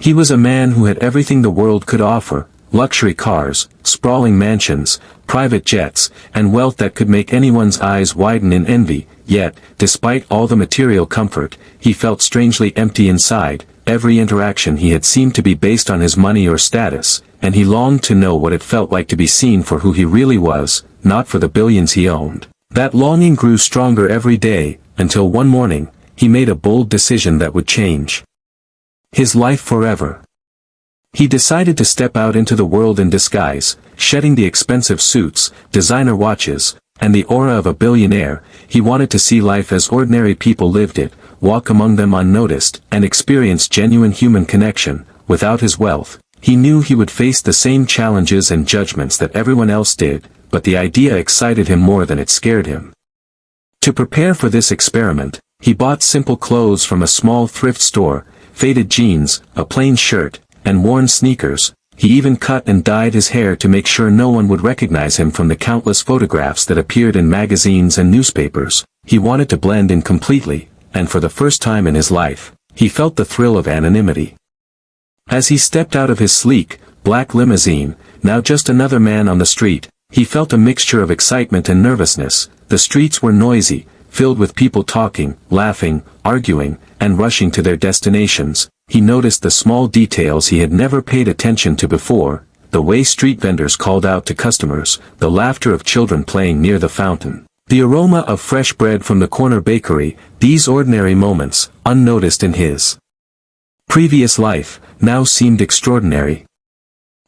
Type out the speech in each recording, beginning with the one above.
He was a man who had everything the world could offer: luxury cars, sprawling mansions, private jets, and wealth that could make anyone's eyes widen in envy. Yet, despite all the material comfort, he felt strangely empty inside. Every interaction he had seemed to be based on his money or status, and he longed to know what it felt like to be seen for who he really was, not for the billions he owned. That longing grew stronger every day, until one morning, he made a bold decision that would change his life forever. He decided to step out into the world in disguise, shedding the expensive suits, designer watches, and the aura of a billionaire. He wanted to see life as ordinary people lived it, walk among them unnoticed, and experience genuine human connection. Without his wealth, he knew he would face the same challenges and judgments that everyone else did, but the idea excited him more than it scared him. To prepare for this experiment, he bought simple clothes from a small thrift store: faded jeans, a plain shirt, and worn sneakers. He even cut and dyed his hair to make sure no one would recognize him from the countless photographs that appeared in magazines and newspapers. He wanted to blend in completely, and for the first time in his life, he felt the thrill of anonymity. As he stepped out of his sleek, black limousine, now just another man on the street, he felt a mixture of excitement and nervousness. The streets were noisy, filled with people talking, laughing, arguing, and rushing to their destinations. He noticed the small details he had never paid attention to before: the way street vendors called out to customers, the laughter of children playing near the fountain, the aroma of fresh bread from the corner bakery. These ordinary moments, unnoticed in his previous life, now seemed extraordinary.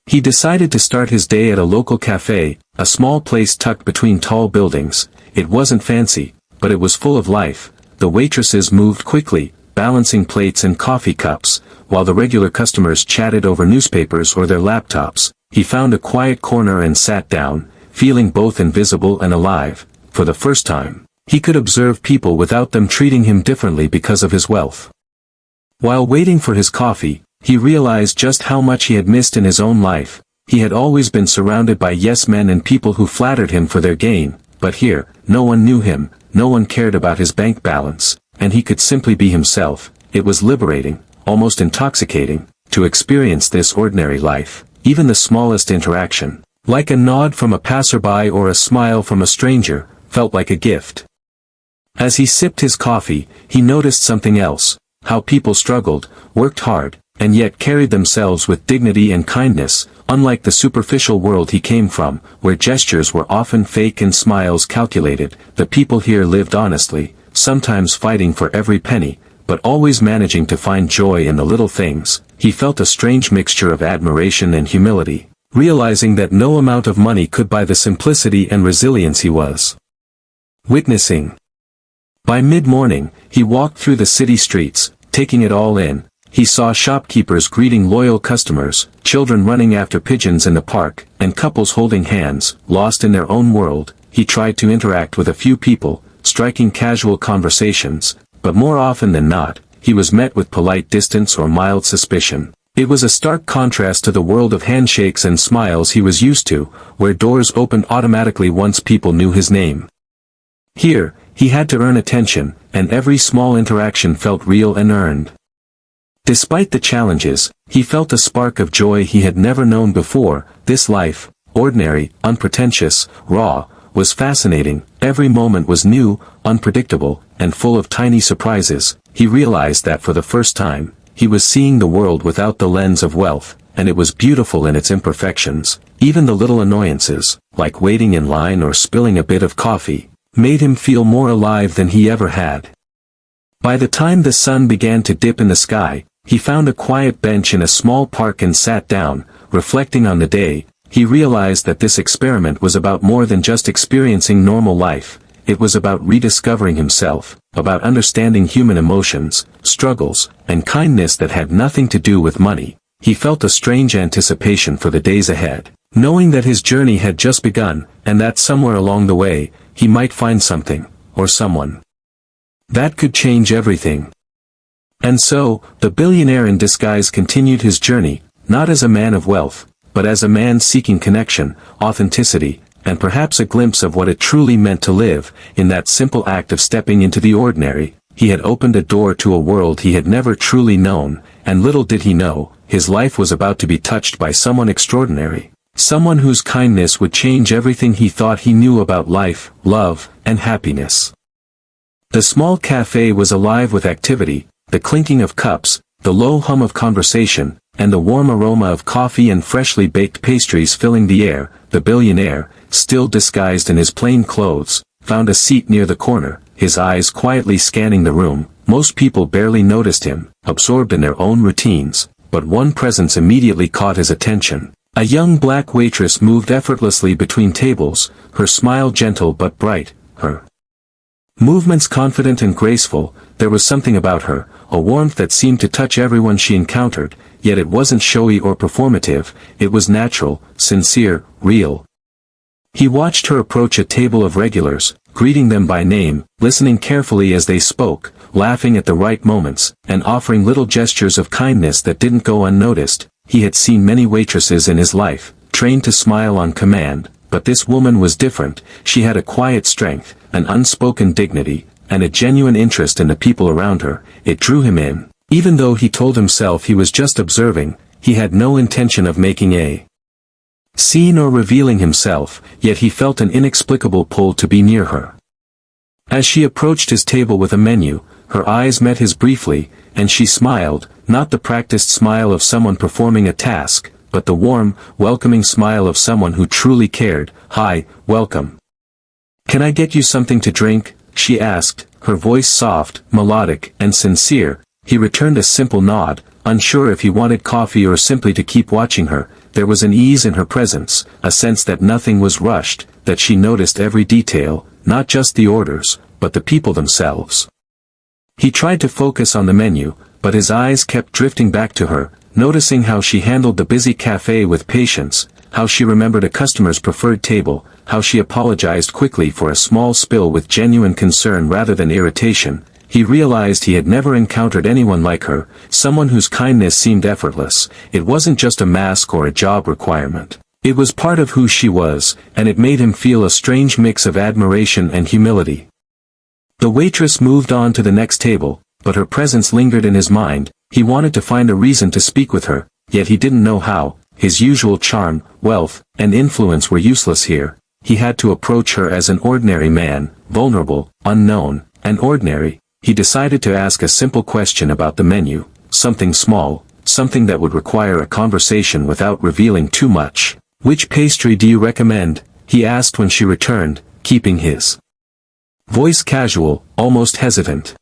He decided to start his day at a local cafe, a small place tucked between tall buildings. It wasn't fancy, but it was full of life. The waitresses moved quickly, balancing plates and coffee cups, while the regular customers chatted over newspapers or their laptops. He found a quiet corner and sat down, feeling both invisible and alive. For the first time, he could observe people without them treating him differently because of his wealth. While waiting for his coffee, he realized just how much he had missed in his own life. He had always been surrounded by yes men and people who flattered him for their gain, but here, no one knew him, no one cared about his bank balance, and he could simply be himself. It was liberating, almost intoxicating, to experience this ordinary life. Even the smallest interaction, like a nod from a passerby or a smile from a stranger, felt like a gift. As he sipped his coffee, he noticed something else: how people struggled, worked hard, and yet carried themselves with dignity and kindness. Unlike the superficial world he came from, where gestures were often fake and smiles calculated, the people here lived honestly, sometimes fighting for every penny, but always managing to find joy in the little things. He felt a strange mixture of admiration and humility, realizing that no amount of money could buy the simplicity and resilience he was witnessing. By mid-morning, he walked through the city streets, taking it all in. He saw shopkeepers greeting loyal customers, children running after pigeons in the park, and couples holding hands, lost in their own world. He tried to interact with a few people, striking casual conversations, but more often than not, he was met with polite distance or mild suspicion. It was a stark contrast to the world of handshakes and smiles he was used to, where doors opened automatically once people knew his name. Here, he had to earn attention, and every small interaction felt real and earned. Despite the challenges, he felt a spark of joy he had never known before. This life, ordinary, unpretentious, raw, was fascinating. Every moment was new, unpredictable, and full of tiny surprises. He realized that for the first time, he was seeing the world without the lens of wealth, and it was beautiful in its imperfections. Even the little annoyances, like waiting in line or spilling a bit of coffee, made him feel more alive than he ever had. By the time the sun began to dip in the sky, he found a quiet bench in a small park and sat down. Reflecting on the day, he realized that this experiment was about more than just experiencing normal life. It was about rediscovering himself, about understanding human emotions, struggles, and kindness that had nothing to do with money. He felt a strange anticipation for the days ahead, knowing that his journey had just begun, and that somewhere along the way, he might find something, or someone, that could change everything. And so, the billionaire in disguise continued his journey, not as a man of wealth, but as a man seeking connection, authenticity, and perhaps a glimpse of what it truly meant to live. In that simple act of stepping into the ordinary, he had opened a door to a world he had never truly known, and little did he know, his life was about to be touched by someone extraordinary. Someone whose kindness would change everything he thought he knew about life, love, and happiness. The small cafe was alive with activity, the clinking of cups, the low hum of conversation, and the warm aroma of coffee and freshly baked pastries filling the air. The billionaire, still disguised in his plain clothes, found a seat near the corner, his eyes quietly scanning the room. Most people barely noticed him, absorbed in their own routines, but one presence immediately caught his attention. A young black waitress moved effortlessly between tables, her smile gentle but bright, her movements confident and graceful. There was something about her, a warmth that seemed to touch everyone she encountered, yet it wasn't showy or performative, it was natural, sincere, real. He watched her approach a table of regulars, greeting them by name, listening carefully as they spoke, laughing at the right moments, and offering little gestures of kindness that didn't go unnoticed. He had seen many waitresses in his life, trained to smile on command, but this woman was different. She had a quiet strength, an unspoken dignity, and a genuine interest in the people around her. It drew him in. Even though he told himself he was just observing, he had no intention of making a scene or revealing himself, yet he felt an inexplicable pull to be near her. As she approached his table with a menu, her eyes met his briefly, and she smiled, not the practiced smile of someone performing a task, but the warm, welcoming smile of someone who truly cared. "Hi, welcome. Can I get you something to drink?" she asked, her voice soft, melodic, and sincere. He returned a simple nod, unsure if he wanted coffee or simply to keep watching her. There was an ease in her presence, a sense that nothing was rushed, that she noticed every detail, not just the orders, but the people themselves. He tried to focus on the menu, but his eyes kept drifting back to her, noticing how she handled the busy cafe with patience, how she remembered a customer's preferred table, how she apologized quickly for a small spill with genuine concern rather than irritation. He realized he had never encountered anyone like her, someone whose kindness seemed effortless. It wasn't just a mask or a job requirement. It was part of who she was, and it made him feel a strange mix of admiration and humility. The waitress moved on to the next table, but her presence lingered in his mind. He wanted to find a reason to speak with her, yet he didn't know how. His usual charm, wealth, and influence were useless here. He had to approach her as an ordinary man, vulnerable, unknown, and ordinary. He decided to ask a simple question about the menu, something small, something that would require a conversation without revealing too much. "Which pastry do you recommend?" he asked when she returned, keeping his voice casual, almost hesitant.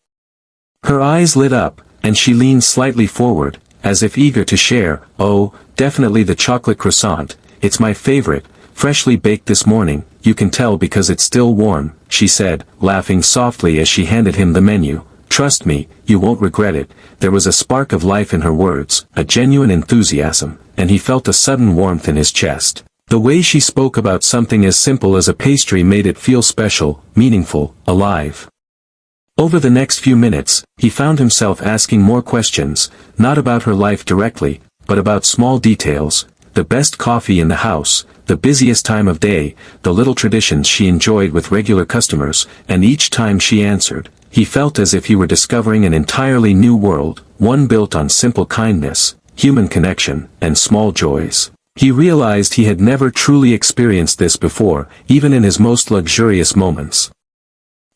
Her eyes lit up, and she leaned slightly forward, as if eager to share. "Oh, definitely the chocolate croissant. It's my favorite, freshly baked this morning. You can tell because it's still warm," she said, laughing softly as she handed him the menu. "Trust me, you won't regret it." There was a spark of life in her words, a genuine enthusiasm, and he felt a sudden warmth in his chest. The way she spoke about something as simple as a pastry made it feel special, meaningful, alive. Over the next few minutes, he found himself asking more questions, not about her life directly, but about small details, the best coffee in the house, the busiest time of day, the little traditions she enjoyed with regular customers, and each time she answered, he felt as if he were discovering an entirely new world, one built on simple kindness, human connection, and small joys. He realized he had never truly experienced this before, even in his most luxurious moments.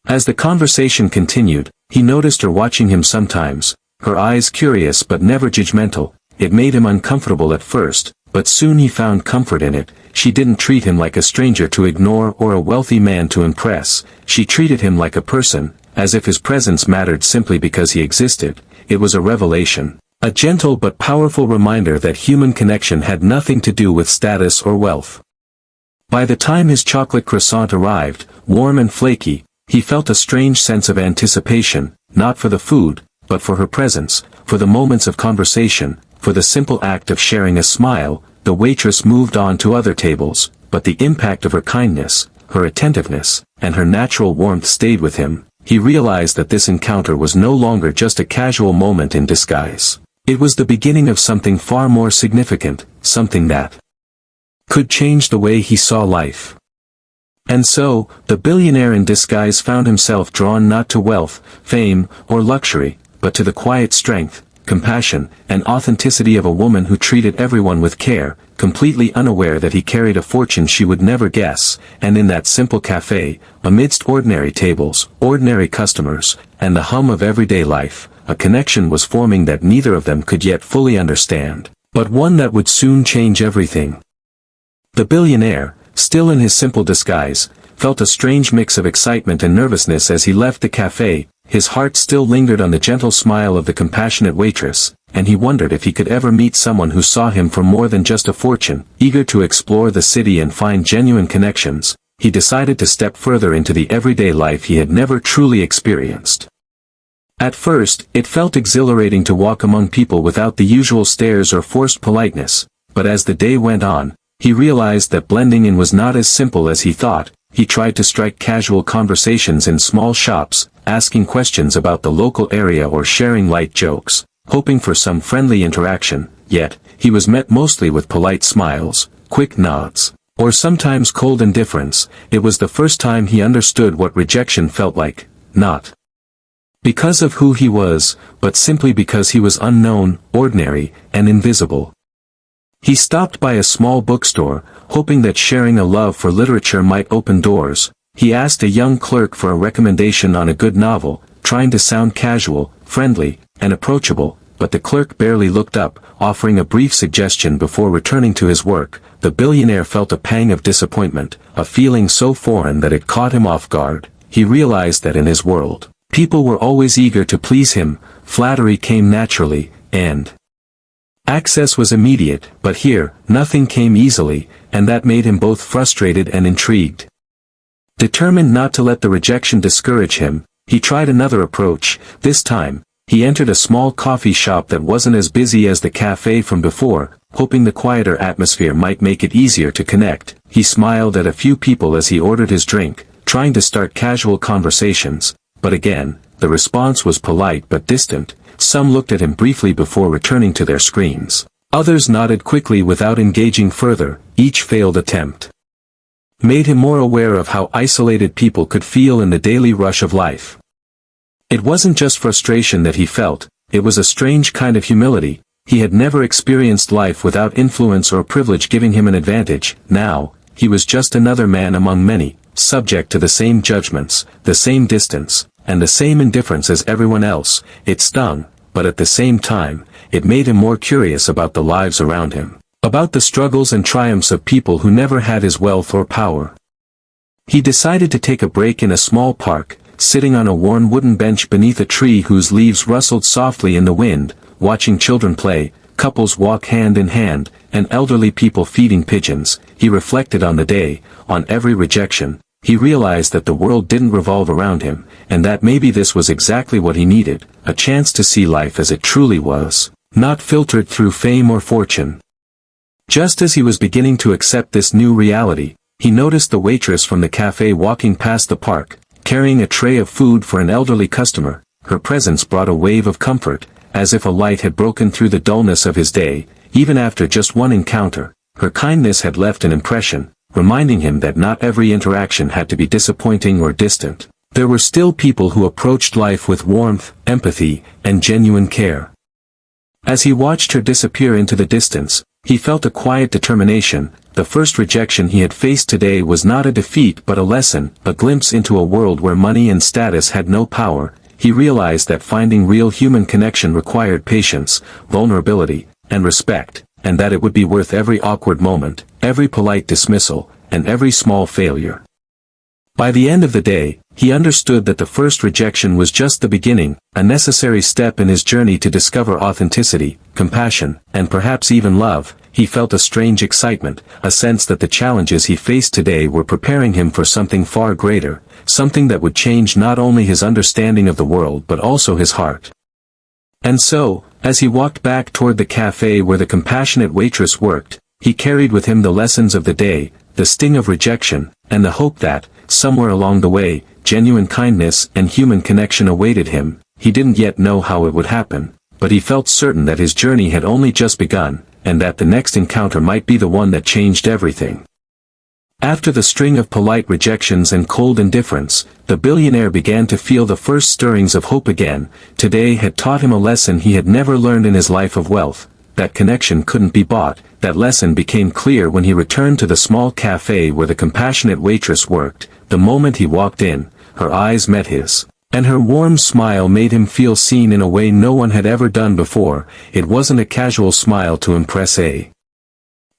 As the conversation continued, he noticed her watching him sometimes, her eyes curious but never judgmental. It made him uncomfortable at first, but soon he found comfort in it. She didn't treat him like a stranger to ignore or a wealthy man to impress. She treated him like a person, as if his presence mattered simply because he existed. It was a revelation, a gentle but powerful reminder that human connection had nothing to do with status or wealth. By the time his chocolate croissant arrived, warm and flaky, he felt a strange sense of anticipation, not for the food, but for her presence, for the moments of conversation, for the simple act of sharing a smile. The waitress moved on to other tables, but the impact of her kindness, her attentiveness, and her natural warmth stayed with him. He realized that this encounter was no longer just a casual moment in disguise. It was the beginning of something far more significant, something that could change the way he saw life. And so, the billionaire in disguise found himself drawn not to wealth, fame, or luxury, but to the quiet strength, compassion, and authenticity of a woman who treated everyone with care, completely unaware that he carried a fortune she would never guess, and in that simple cafe, amidst ordinary tables, ordinary customers, and the hum of everyday life, a connection was forming that neither of them could yet fully understand, but one that would soon change everything. The billionaire, still in his simple disguise, felt a strange mix of excitement and nervousness as he left the cafe. His heart still lingered on the gentle smile of the compassionate waitress, and he wondered if he could ever meet someone who saw him for more than just a fortune. Eager to explore the city and find genuine connections, he decided to step further into the everyday life he had never truly experienced. At first, it felt exhilarating to walk among people without the usual stares or forced politeness, but as the day went on, he realized that blending in was not as simple as he thought. He tried to strike casual conversations in small shops, asking questions about the local area or sharing light jokes, hoping for some friendly interaction, yet, he was met mostly with polite smiles, quick nods, or sometimes cold indifference. It was the first time he understood what rejection felt like, not because of who he was, but simply because he was unknown, ordinary, and invisible. He stopped by a small bookstore, hoping that sharing a love for literature might open doors. He asked a young clerk for a recommendation on a good novel, trying to sound casual, friendly, and approachable, but the clerk barely looked up, offering a brief suggestion before returning to his work. The billionaire felt a pang of disappointment, a feeling so foreign that it caught him off guard. He realized that in his world, people were always eager to please him, flattery came naturally, and access was immediate, but here, nothing came easily, and that made him both frustrated and intrigued. Determined not to let the rejection discourage him, he tried another approach. This time, he entered a small coffee shop that wasn't as busy as the cafe from before, hoping the quieter atmosphere might make it easier to connect. He smiled at a few people as he ordered his drink, trying to start casual conversations, but again, the response was polite but distant. Some looked at him briefly before returning to their screens. Others nodded quickly without engaging further. Each failed attempt made him more aware of how isolated people could feel in the daily rush of life. It wasn't just frustration that he felt, it was a strange kind of humility. He had never experienced life without influence or privilege giving him an advantage. Now, he was just another man among many, subject to the same judgments, the same distance, and the same indifference as everyone else. It stung, but at the same time, it made him more curious about the lives around him, about the struggles and triumphs of people who never had his wealth or power. He decided to take a break in a small park, sitting on a worn wooden bench beneath a tree whose leaves rustled softly in the wind, watching children play, couples walk hand in hand, and elderly people feeding pigeons. He reflected on the day, on every rejection. He realized that the world didn't revolve around him, and that maybe this was exactly what he needed, a chance to see life as it truly was, not filtered through fame or fortune. Just as he was beginning to accept this new reality, he noticed the waitress from the cafe walking past the park, carrying a tray of food for an elderly customer. Her presence brought a wave of comfort, as if a light had broken through the dullness of his day. Even after just one encounter, her kindness had left an impression, reminding him that not every interaction had to be disappointing or distant. There were still people who approached life with warmth, empathy, and genuine care. As he watched her disappear into the distance, he felt a quiet determination. The first rejection he had faced today was not a defeat but a lesson, a glimpse into a world where money and status had no power. He realized that finding real human connection required patience, vulnerability, and respect, and that it would be worth every awkward moment, every polite dismissal, and every small failure. By the end of the day, he understood that the first rejection was just the beginning, a necessary step in his journey to discover authenticity, compassion, and perhaps even love. He felt a strange excitement, a sense that the challenges he faced today were preparing him for something far greater, something that would change not only his understanding of the world but also his heart. And so, as he walked back toward the cafe where the compassionate waitress worked, he carried with him the lessons of the day, the sting of rejection, and the hope that, somewhere along the way, genuine kindness and human connection awaited him. He didn't yet know how it would happen, but he felt certain that his journey had only just begun, and that the next encounter might be the one that changed everything. After the string of polite rejections and cold indifference, the billionaire began to feel the first stirrings of hope again. Today had taught him a lesson he had never learned in his life of wealth. That connection couldn't be bought. That lesson became clear when he returned to the small cafe where the compassionate waitress worked. The moment he walked in, her eyes met his, and her warm smile made him feel seen in a way no one had ever done before. It wasn't a casual smile to impress a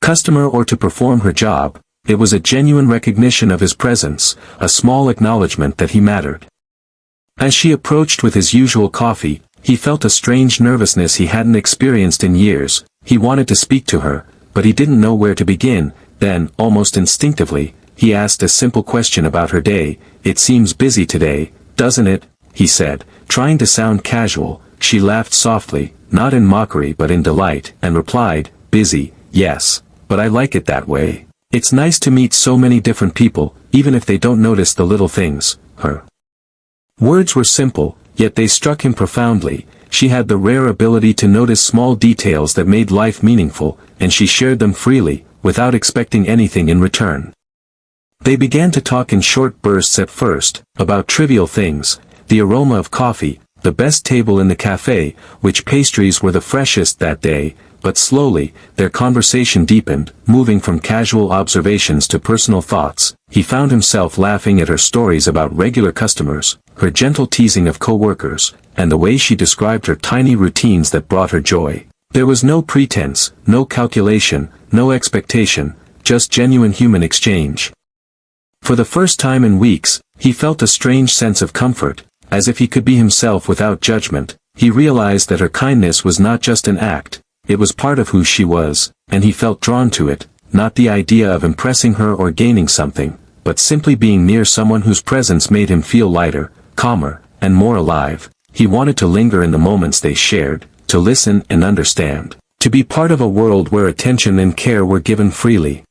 customer or to perform her job. It was a genuine recognition of his presence, a small acknowledgement that he mattered. As she approached with his usual coffee, he felt a strange nervousness he hadn't experienced in years. He wanted to speak to her, but he didn't know where to begin. Then, almost instinctively, he asked a simple question about her day. "It seems busy today, doesn't it?" he said, trying to sound casual. She laughed softly, not in mockery but in delight, and replied, "Busy, yes, but I like it that way. It's nice to meet so many different people, even if they don't notice the little things." Her words were simple, yet they struck him profoundly. She had the rare ability to notice small details that made life meaningful, and she shared them freely, without expecting anything in return. They began to talk in short bursts at first, about trivial things, the aroma of coffee, the best table in the cafe, which pastries were the freshest that day. But slowly, their conversation deepened, moving from casual observations to personal thoughts. He found himself laughing at her stories about regular customers, her gentle teasing of co-workers, and the way she described her tiny routines that brought her joy. There was no pretense, no calculation, no expectation, just genuine human exchange. For the first time in weeks, he felt a strange sense of comfort, as if he could be himself without judgment. He realized that her kindness was not just an act. It was part of who she was, and he felt drawn to it, not the idea of impressing her or gaining something, but simply being near someone whose presence made him feel lighter, calmer, and more alive. He wanted to linger in the moments they shared, to listen and understand, to be part of a world where attention and care were given freely.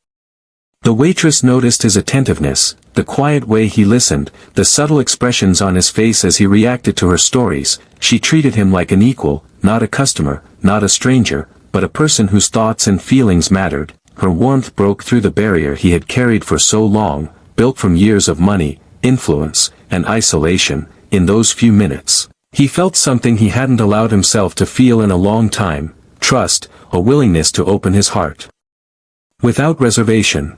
The waitress noticed his attentiveness, the quiet way he listened, the subtle expressions on his face as he reacted to her stories. She treated him like an equal, not a customer, not a stranger, but a person whose thoughts and feelings mattered. Her warmth broke through the barrier he had carried for so long, built from years of money, influence, and isolation. In those few minutes, he felt something he hadn't allowed himself to feel in a long time: trust, a willingness to open his heart without reservation.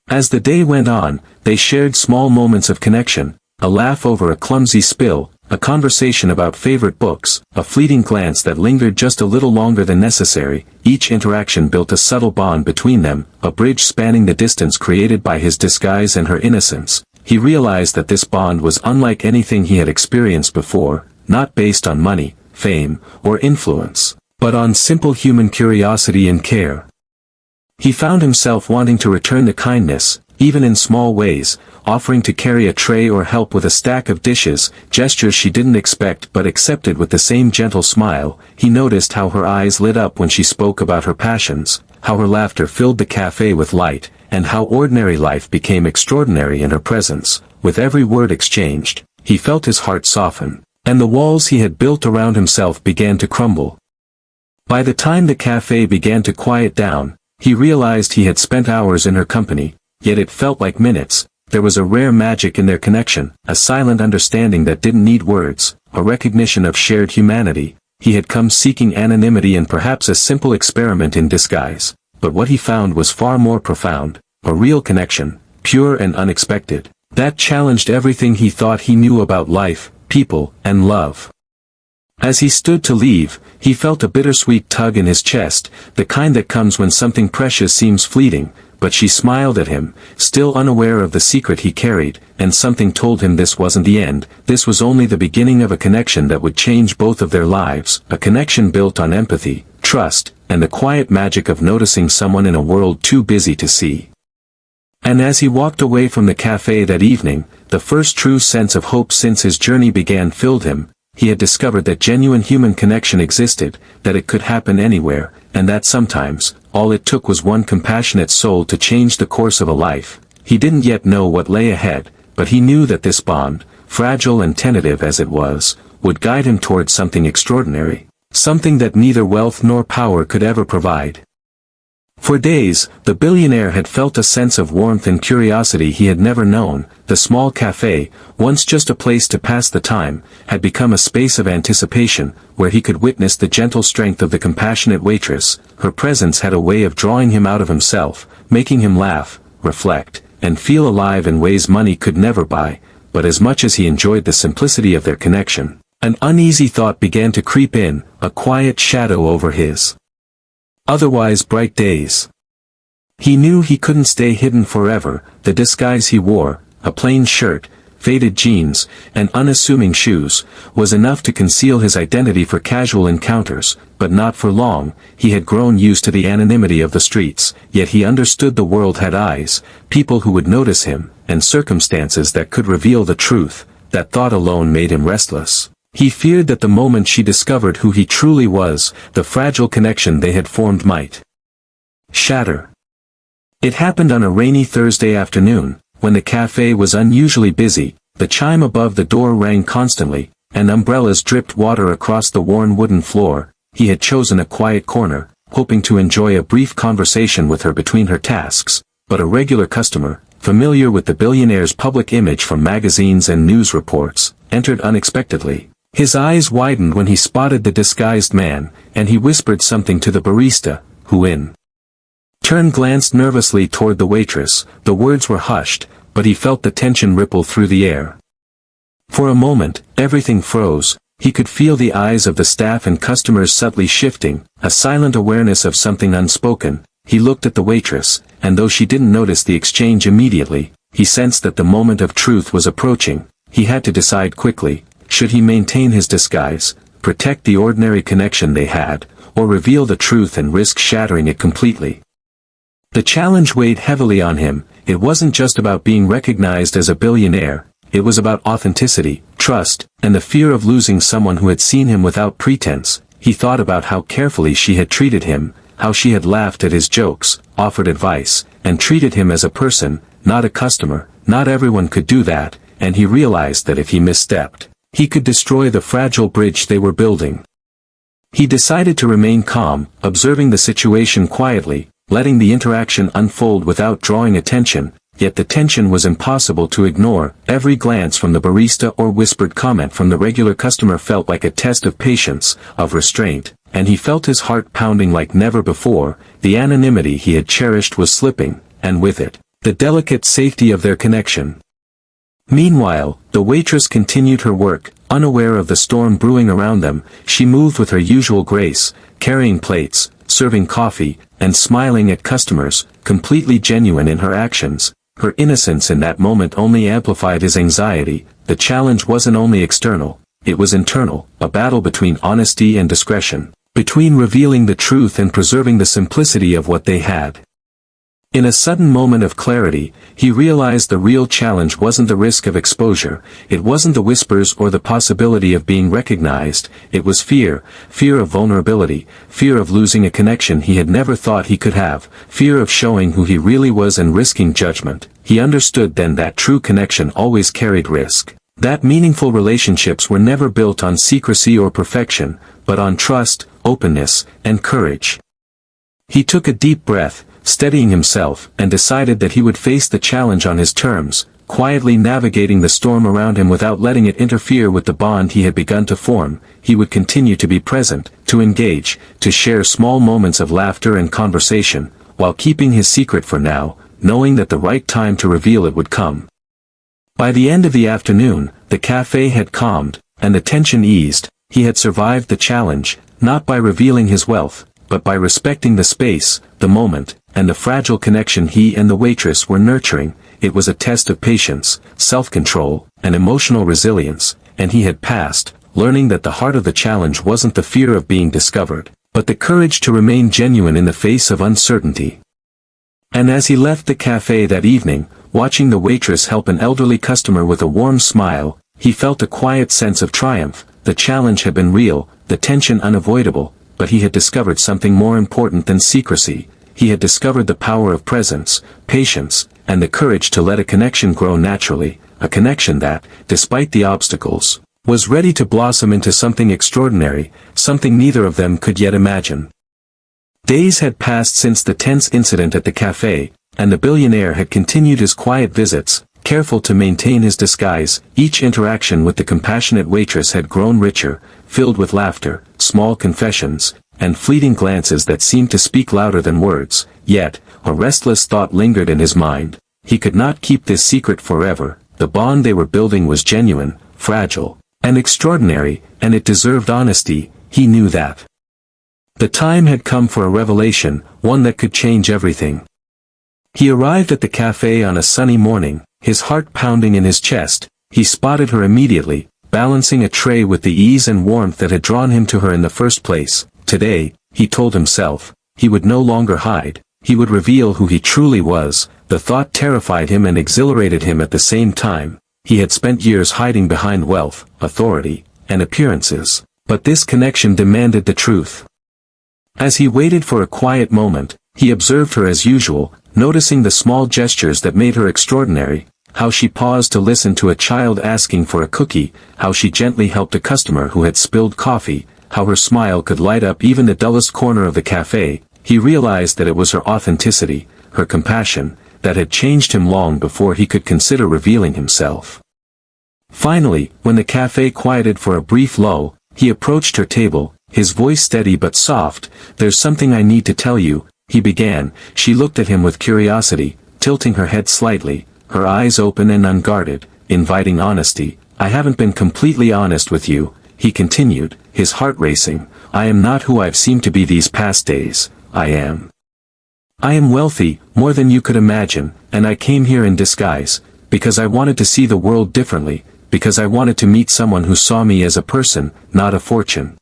As the day went on, they shared small moments of connection, a laugh over a clumsy spill, a conversation about favorite books, a fleeting glance that lingered just a little longer than necessary. Each interaction built a subtle bond between them, a bridge spanning the distance created by his disguise and her innocence. He realized that this bond was unlike anything he had experienced before, not based on money, fame, or influence, but on simple human curiosity and care. He found himself wanting to return the kindness, even in small ways, offering to carry a tray or help with a stack of dishes, gestures she didn't expect but accepted with the same gentle smile. He noticed how her eyes lit up when she spoke about her passions, how her laughter filled the cafe with light, and how ordinary life became extraordinary in her presence. With every word exchanged, he felt his heart soften, and the walls he had built around himself began to crumble. By the time the cafe began to quiet down, he realized he had spent hours in her company, yet it felt like minutes. There was a rare magic in their connection, a silent understanding that didn't need words, a recognition of shared humanity. He had come seeking anonymity and perhaps a simple experiment in disguise, but what he found was far more profound, a real connection, pure and unexpected, that challenged everything he thought he knew about life, people, and love. As he stood to leave, he felt a bittersweet tug in his chest, the kind that comes when something precious seems fleeting. But she smiled at him, still unaware of the secret he carried, and something told him this wasn't the end. This was only the beginning of a connection that would change both of their lives, a connection built on empathy, trust, and the quiet magic of noticing someone in a world too busy to see. And as he walked away from the cafe that evening, the first true sense of hope since his journey began filled him. He had discovered that genuine human connection existed, that it could happen anywhere, and that sometimes, all it took was one compassionate soul to change the course of a life. He didn't yet know what lay ahead, but he knew that this bond, fragile and tentative as it was, would guide him towards something extraordinary, something that neither wealth nor power could ever provide. For days, the billionaire had felt a sense of warmth and curiosity he had never known. The small cafe, once just a place to pass the time, had become a space of anticipation, where he could witness the gentle strength of the compassionate waitress. Her presence had a way of drawing him out of himself, making him laugh, reflect, and feel alive in ways money could never buy. But as much as he enjoyed the simplicity of their connection, an uneasy thought began to creep in, a quiet shadow over his otherwise bright days. He knew he couldn't stay hidden forever. The disguise he wore, a plain shirt, faded jeans, and unassuming shoes, was enough to conceal his identity for casual encounters, but not for long. He had grown used to the anonymity of the streets, yet he understood the world had eyes, people who would notice him, and circumstances that could reveal the truth. That thought alone made him restless. He feared that the moment she discovered who he truly was, the fragile connection they had formed might shatter. It happened on a rainy Thursday afternoon, when the cafe was unusually busy. The chime above the door rang constantly, and umbrellas dripped water across the worn wooden floor. He had chosen a quiet corner, hoping to enjoy a brief conversation with her between her tasks, but a regular customer, familiar with the billionaire's public image from magazines and news reports, entered unexpectedly. His eyes widened when he spotted the disguised man, and he whispered something to the barista, who in turn glanced nervously toward the waitress. The words were hushed, but he felt the tension ripple through the air. For a moment, everything froze. He could feel the eyes of the staff and customers subtly shifting, a silent awareness of something unspoken. He looked at the waitress, and though she didn't notice the exchange immediately, he sensed that the moment of truth was approaching. He had to decide quickly. Should he maintain his disguise, protect the ordinary connection they had, or reveal the truth and risk shattering it completely? The challenge weighed heavily on him. It wasn't just about being recognized as a billionaire, it was about authenticity, trust, and the fear of losing someone who had seen him without pretense. He thought about how carefully she had treated him, how she had laughed at his jokes, offered advice, and treated him as a person, not a customer. Not everyone could do that, and he realized that if he misstepped, he could destroy the fragile bridge they were building. He decided to remain calm, observing the situation quietly, letting the interaction unfold without drawing attention, yet the tension was impossible to ignore. Every glance from the barista or whispered comment from the regular customer felt like a test of patience, of restraint, and he felt his heart pounding like never before. The anonymity he had cherished was slipping, and with it, the delicate safety of their connection. Meanwhile, the waitress continued her work, unaware of the storm brewing around them. She moved with her usual grace, carrying plates, serving coffee, and smiling at customers, completely genuine in her actions. Her innocence in that moment only amplified his anxiety. The challenge wasn't only external, it was internal, a battle between honesty and discretion, between revealing the truth and preserving the simplicity of what they had. In a sudden moment of clarity, he realized the real challenge wasn't the risk of exposure, it wasn't the whispers or the possibility of being recognized, it was fear, fear of vulnerability, fear of losing a connection he had never thought he could have, fear of showing who he really was and risking judgment. He understood then that true connection always carried risk, that meaningful relationships were never built on secrecy or perfection, but on trust, openness, and courage. He took a deep breath, steadying himself, and decided that he would face the challenge on his terms, quietly navigating the storm around him without letting it interfere with the bond he had begun to form. He would continue to be present, to engage, to share small moments of laughter and conversation, while keeping his secret for now, knowing that the right time to reveal it would come. By the end of the afternoon, the cafe had calmed, and the tension eased. He had survived the challenge, not by revealing his wealth, but by respecting the space, the moment, and the fragile connection he and the waitress were nurturing. It was a test of patience, self-control, and emotional resilience, and he had passed, learning that the heart of the challenge wasn't the fear of being discovered, but the courage to remain genuine in the face of uncertainty. And as he left the cafe that evening, watching the waitress help an elderly customer with a warm smile, he felt a quiet sense of triumph. The challenge had been real, the tension unavoidable, but he had discovered something more important than secrecy. He had discovered the power of presence, patience, and the courage to let a connection grow naturally, a connection that, despite the obstacles, was ready to blossom into something extraordinary, something neither of them could yet imagine. Days had passed since the tense incident at the cafe, and the billionaire had continued his quiet visits, careful to maintain his disguise. Each interaction with the compassionate waitress had grown richer, filled with laughter, small confessions, and fleeting glances that seemed to speak louder than words. Yet, a restless thought lingered in his mind. He could not keep this secret forever. The bond they were building was genuine, fragile, and extraordinary, and it deserved honesty. He knew that. The time had come for a revelation, one that could change everything. He arrived at the cafe on a sunny morning, his heart pounding in his chest. He spotted her immediately, balancing a tray with the ease and warmth that had drawn him to her in the first place. Today, he told himself, he would no longer hide. He would reveal who he truly was. The thought terrified him and exhilarated him at the same time. He had spent years hiding behind wealth, authority, and appearances, but this connection demanded the truth. As he waited for a quiet moment, he observed her as usual, noticing the small gestures that made her extraordinary, how she paused to listen to a child asking for a cookie, how she gently helped a customer who had spilled coffee, how her smile could light up even the dullest corner of the cafe. He realized that it was her authenticity, her compassion, that had changed him long before he could consider revealing himself. Finally, when the cafe quieted for a brief lull, he approached her table, his voice steady but soft. "There's something I need to tell you," he began. She looked at him with curiosity, tilting her head slightly, her eyes open and unguarded, inviting honesty. "I haven't been completely honest with you," he continued, his heart racing. "I am not who I've seemed to be these past days. I am wealthy, more than you could imagine, and I came here in disguise, because I wanted to see the world differently, because I wanted to meet someone who saw me as a person, not a fortune."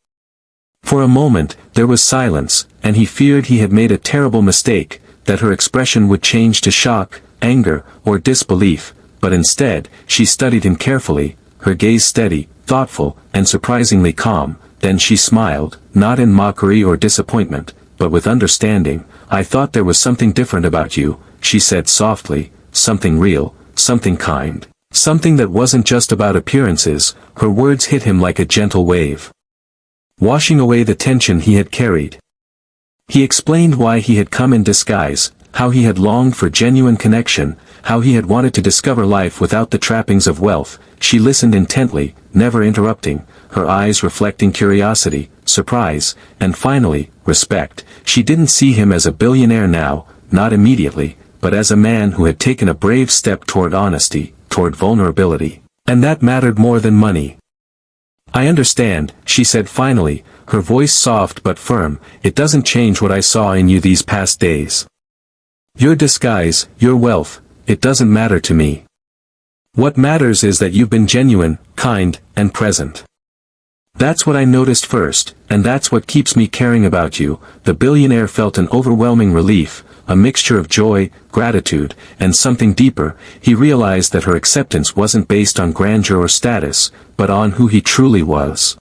For a moment, there was silence, and he feared he had made a terrible mistake, that her expression would change to shock, anger, or disbelief, but instead, she studied him carefully, her gaze steady, thoughtful, and surprisingly calm. Then she smiled, not in mockery or disappointment, but with understanding. "I thought there was something different about you," she said softly, "something real, something kind, something that wasn't just about appearances." Her words hit him like a gentle wave, washing away the tension he had carried. He explained why he had come in disguise, how he had longed for genuine connection, how he had wanted to discover life without the trappings of wealth. She listened intently, never interrupting, her eyes reflecting curiosity, surprise, and finally, respect. She didn't see him as a billionaire now, not immediately, but as a man who had taken a brave step toward honesty, toward vulnerability. And that mattered more than money. "I understand," she said finally, her voice soft but firm. "It doesn't change what I saw in you these past days. Your disguise, your wealth, it doesn't matter to me. What matters is that you've been genuine, kind, and present. That's what I noticed first, and that's what keeps me caring about you." The billionaire felt an overwhelming relief, a mixture of joy, gratitude, and something deeper. He realized that her acceptance wasn't based on grandeur or status, but on who he truly was.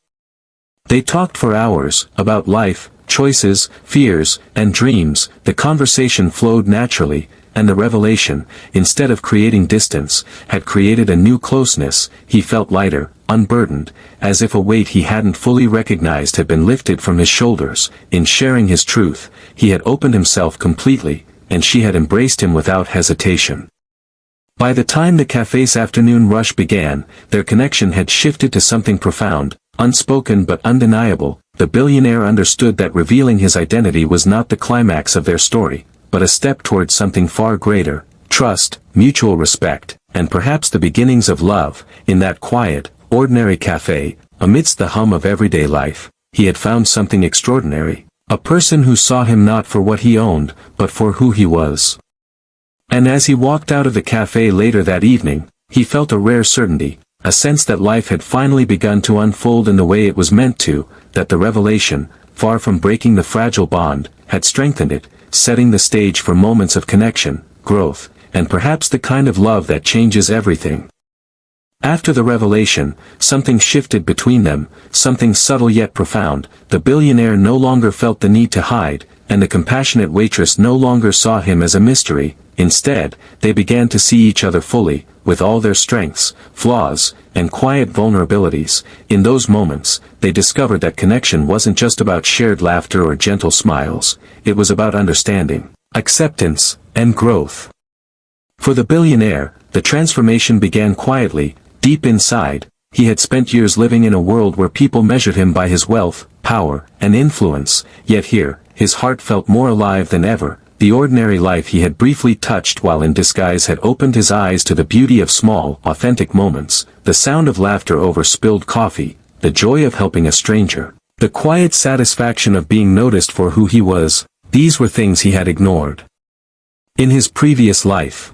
They talked for hours, about life, choices, fears, and dreams. The conversation flowed naturally, and the revelation, instead of creating distance, had created a new closeness. He felt lighter, unburdened, as if a weight he hadn't fully recognized had been lifted from his shoulders. In sharing his truth, he had opened himself completely, and she had embraced him without hesitation. By the time the cafe's afternoon rush began, their connection had shifted to something profound, unspoken but undeniable. The billionaire understood that revealing his identity was not the climax of their story, but a step towards something far greater: trust, mutual respect, and perhaps the beginnings of love. In that quiet, ordinary cafe, amidst the hum of everyday life, he had found something extraordinary. A person who saw him not for what he owned, but for who he was. And as he walked out of the cafe later that evening, he felt a rare certainty, a sense that life had finally begun to unfold in the way it was meant to, that the revelation, far from breaking the fragile bond, had strengthened it, setting the stage for moments of connection, growth, and perhaps the kind of love that changes everything. After the revelation, something shifted between them, something subtle yet profound. The billionaire no longer felt the need to hide, and the compassionate waitress no longer saw him as a mystery. Instead, they began to see each other fully, with all their strengths, flaws, and quiet vulnerabilities. In those moments, they discovered that connection wasn't just about shared laughter or gentle smiles, it was about understanding, acceptance, and growth. For the billionaire, the transformation began quietly, deep inside. He had spent years living in a world where people measured him by his wealth, power, and influence, yet here, his heart felt more alive than ever. The ordinary life he had briefly touched while in disguise had opened his eyes to the beauty of small, authentic moments, the sound of laughter over spilled coffee, the joy of helping a stranger, the quiet satisfaction of being noticed for who he was. These were things he had ignored in his previous life.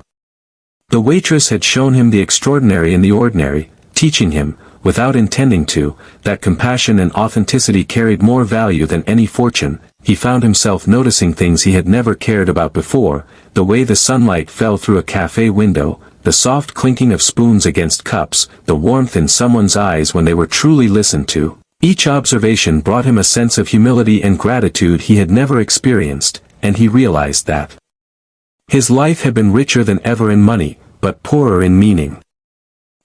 The waitress had shown him the extraordinary in the ordinary, teaching him, without intending to, that compassion and authenticity carried more value than any fortune. He found himself noticing things he had never cared about before, the way the sunlight fell through a cafe window, the soft clinking of spoons against cups, the warmth in someone's eyes when they were truly listened to. Each observation brought him a sense of humility and gratitude he had never experienced, and he realized that his life had been richer than ever in money, but poorer in meaning.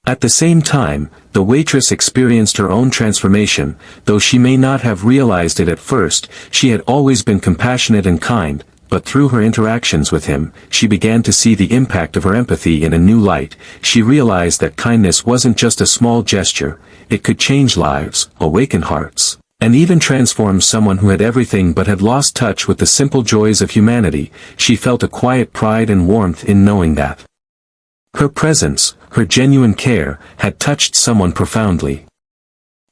At the same time, the waitress experienced her own transformation. Though she may not have realized it at first, she had always been compassionate and kind, but through her interactions with him, she began to see the impact of her empathy in a new light. She realized that kindness wasn't just a small gesture, it could change lives, awaken hearts, and even transform someone who had everything but had lost touch with the simple joys of humanity. She felt a quiet pride and warmth in knowing that her presence, her genuine care, had touched someone profoundly.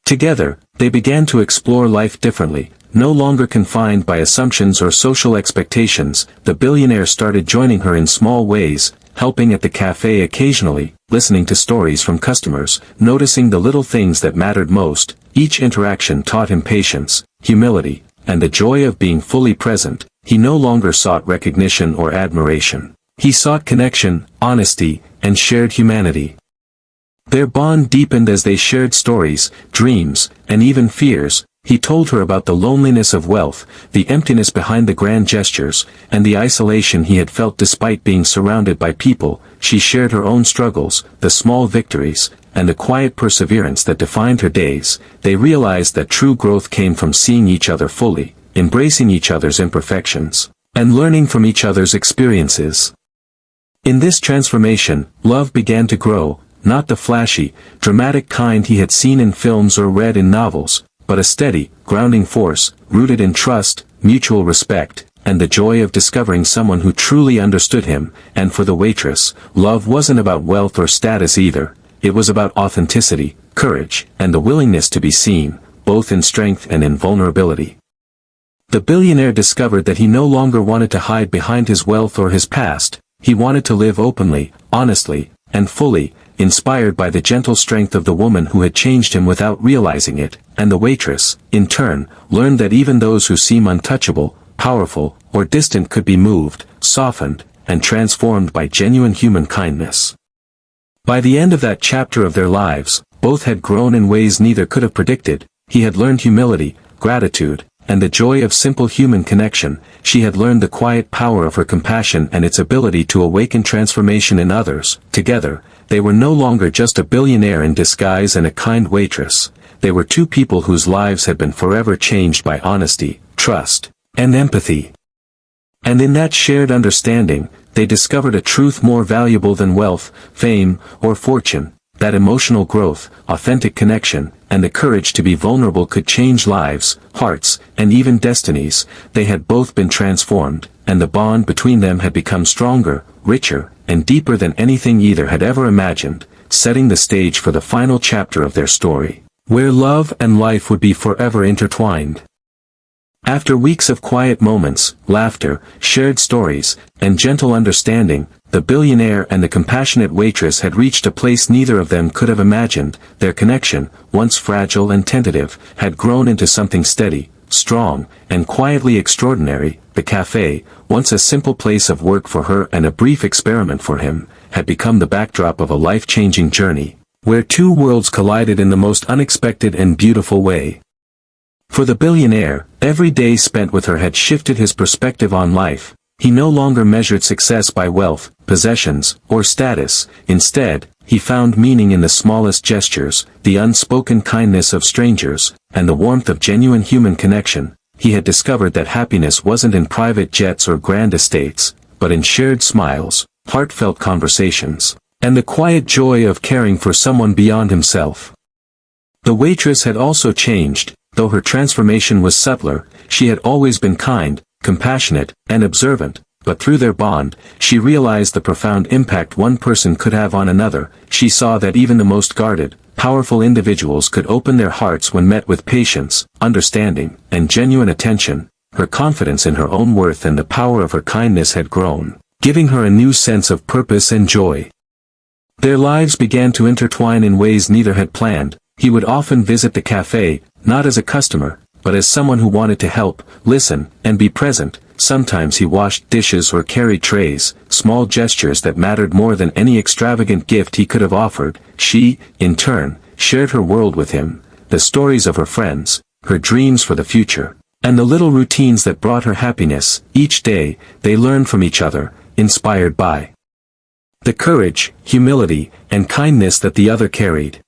Together, they began to explore life differently, no longer confined by assumptions or social expectations. The billionaire started joining her in small ways, helping at the cafe occasionally, listening to stories from customers, noticing the little things that mattered most. Each interaction taught him patience, humility, and the joy of being fully present. He no longer sought recognition or admiration. He sought connection, honesty, and shared humanity. Their bond deepened as they shared stories, dreams, and even fears. He told her about the loneliness of wealth, the emptiness behind the grand gestures, and the isolation he had felt despite being surrounded by people. She shared her own struggles, the small victories, and the quiet perseverance that defined her days. They realized that true growth came from seeing each other fully, embracing each other's imperfections, and learning from each other's experiences. In this transformation, love began to grow, not the flashy, dramatic kind he had seen in films or read in novels, but a steady, grounding force, rooted in trust, mutual respect, and the joy of discovering someone who truly understood him. And for the waitress, love wasn't about wealth or status either. It was about authenticity, courage, and the willingness to be seen, both in strength and in vulnerability. The billionaire discovered that he no longer wanted to hide behind his wealth or his past. He wanted to live openly, honestly, and fully, inspired by the gentle strength of the woman who had changed him without realizing it. And the waitress, in turn, learned that even those who seem untouchable, powerful, or distant could be moved, softened, and transformed by genuine human kindness. By the end of that chapter of their lives, both had grown in ways neither could have predicted. He had learned humility, gratitude, and the joy of simple human connection. She had learned the quiet power of her compassion and its ability to awaken transformation in others. Together, they were no longer just a billionaire in disguise and a kind waitress. They were two people whose lives had been forever changed by honesty, trust, and empathy. And in that shared understanding, they discovered a truth more valuable than wealth, fame, or fortune. That emotional growth, authentic connection, and the courage to be vulnerable could change lives, hearts, and even destinies. They had both been transformed, and the bond between them had become stronger, richer, and deeper than anything either had ever imagined, setting the stage for the final chapter of their story, where love and life would be forever intertwined. After weeks of quiet moments, laughter, shared stories, and gentle understanding, the billionaire and the compassionate waitress had reached a place neither of them could have imagined. Their connection, once fragile and tentative, had grown into something steady, strong, and quietly extraordinary. The cafe, once a simple place of work for her and a brief experiment for him, had become the backdrop of a life-changing journey, where two worlds collided in the most unexpected and beautiful way. For the billionaire, every day spent with her had shifted his perspective on life. He no longer measured success by wealth, possessions, or status. Instead, he found meaning in the smallest gestures, the unspoken kindness of strangers, and the warmth of genuine human connection. He had discovered that happiness wasn't in private jets or grand estates, but in shared smiles, heartfelt conversations, and the quiet joy of caring for someone beyond himself. The waitress had also changed. Though her transformation was subtler, she had always been kind, compassionate, and observant, but through their bond, she realized the profound impact one person could have on another. She saw that even the most guarded, powerful individuals could open their hearts when met with patience, understanding, and genuine attention. Her confidence in her own worth and the power of her kindness had grown, giving her a new sense of purpose and joy. Their lives began to intertwine in ways neither had planned. He would often visit the cafe, not as a customer, but as someone who wanted to help, listen, and be present. Sometimes he washed dishes or carried trays, small gestures that mattered more than any extravagant gift he could have offered. She, in turn, shared her world with him, the stories of her friends, her dreams for the future, and the little routines that brought her happiness. Each day, they learned from each other, inspired by the courage, humility, and kindness that the other carried.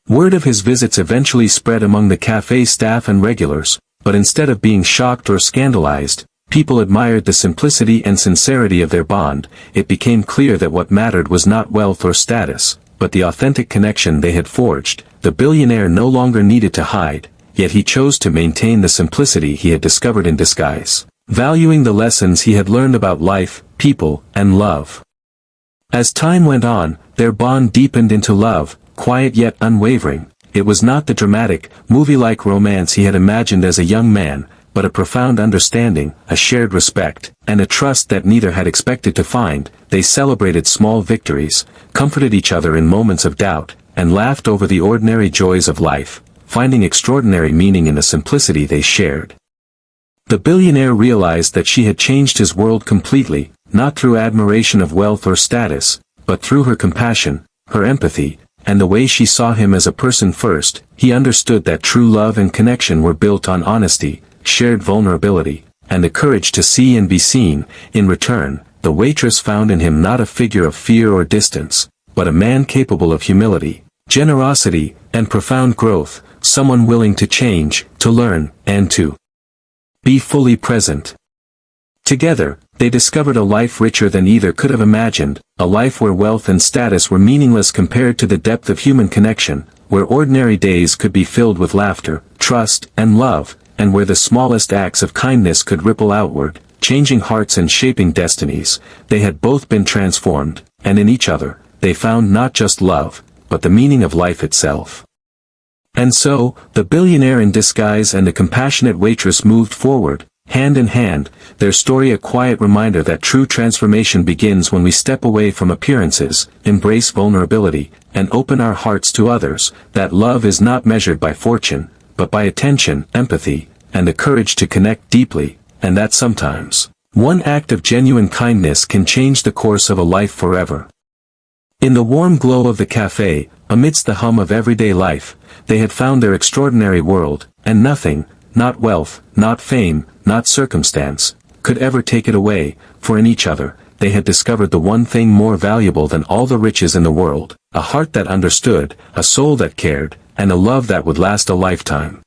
Word of his visits eventually spread among the cafe staff and regulars, but instead of being shocked or scandalized, people admired the simplicity and sincerity of their bond. It became clear that what mattered was not wealth or status, but the authentic connection they had forged. The billionaire no longer needed to hide, yet he chose to maintain the simplicity he had discovered in disguise, valuing the lessons he had learned about life, people, and love. As time went on, their bond deepened into love, quiet yet unwavering. It was not the dramatic, movie-like romance he had imagined as a young man, but a profound understanding, a shared respect, and a trust that neither had expected to find. They celebrated small victories, comforted each other in moments of doubt, and laughed over the ordinary joys of life, finding extraordinary meaning in the simplicity they shared. The billionaire realized that she had changed his world completely, not through admiration of wealth or status, but through her compassion, her empathy, and the way she saw him as a person first. He understood that true love and connection were built on honesty, shared vulnerability, and the courage to see and be seen. In return, the waitress found in him not a figure of fear or distance, but a man capable of humility, generosity, and profound growth, someone willing to change, to learn, and to be fully present. Together, they discovered a life richer than either could have imagined, a life where wealth and status were meaningless compared to the depth of human connection, where ordinary days could be filled with laughter, trust, and love, and where the smallest acts of kindness could ripple outward, changing hearts and shaping destinies. They had both been transformed, and in each other, they found not just love, but the meaning of life itself. And so, the billionaire in disguise and the compassionate waitress moved forward, hand in hand, their story a quiet reminder that true transformation begins when we step away from appearances, embrace vulnerability, and open our hearts to others, that love is not measured by fortune, but by attention, empathy, and the courage to connect deeply, and that sometimes, one act of genuine kindness can change the course of a life forever. In the warm glow of the cafe, amidst the hum of everyday life, they had found their extraordinary world, and nothing, not wealth, not fame, not circumstance, could ever take it away. For in each other, they had discovered the one thing more valuable than all the riches in the world, a heart that understood, a soul that cared, and a love that would last a lifetime.